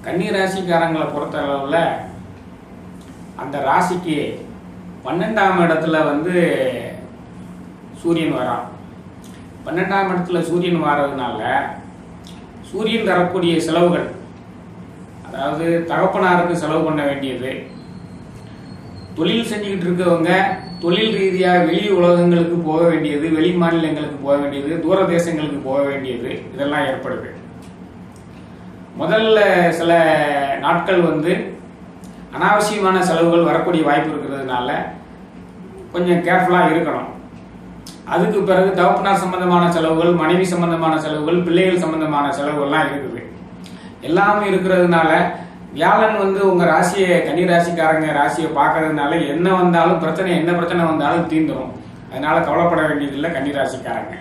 கன்னி ராசிக்காரங்களை பொறுத்த அளவில் அந்த ராசிக்கு 12ஆம் இடத்துல சூரியன் வரான். 12ஆம் இடத்துல சூரியன் வர்றதுனால சூரியன் தரக்கூடிய செலவுகள், அதாவது தகப்பனாருக்கு செலவு பண்ண வேண்டியது, தொழில் செஞ்சுக்கிட்டு இருக்கவங்க தொழில் ரீதியாக வெளி உலகங்களுக்கு போக வேண்டியது, வெளி மாநிலங்களுக்கு போக வேண்டியது, தூர தேசங்களுக்கு போக வேண்டியது, இதெல்லாம் ஏற்படுது. முதல்ல சில நாட்கள் அனாவசியமான செலவுகள் வரக்கூடிய வாய்ப்பு இருக்கிறதுனால கொஞ்சம் கேர்ஃபுல்லாக இருக்கணும். அதுக்கு பிறகு தகப்பனார் சம்பந்தமான செலவுகள், மனைவி சம்பந்தமான செலவுகள், பிள்ளைகள் சம்பந்தமான செலவுகள்லாம் இருக்குது. எல்லாமே இருக்கிறதுனால வியாழன் உங்கள் ராசியை, கன்னி ராசிக்காரங்க ராசியை பார்க்கறதுனால என்ன பிரச்சனை வந்தாலும் தீர்ந்துடும். அதனால கவலைப்பட வேண்டியதில்லை கன்னி ராசிக்காரங்க.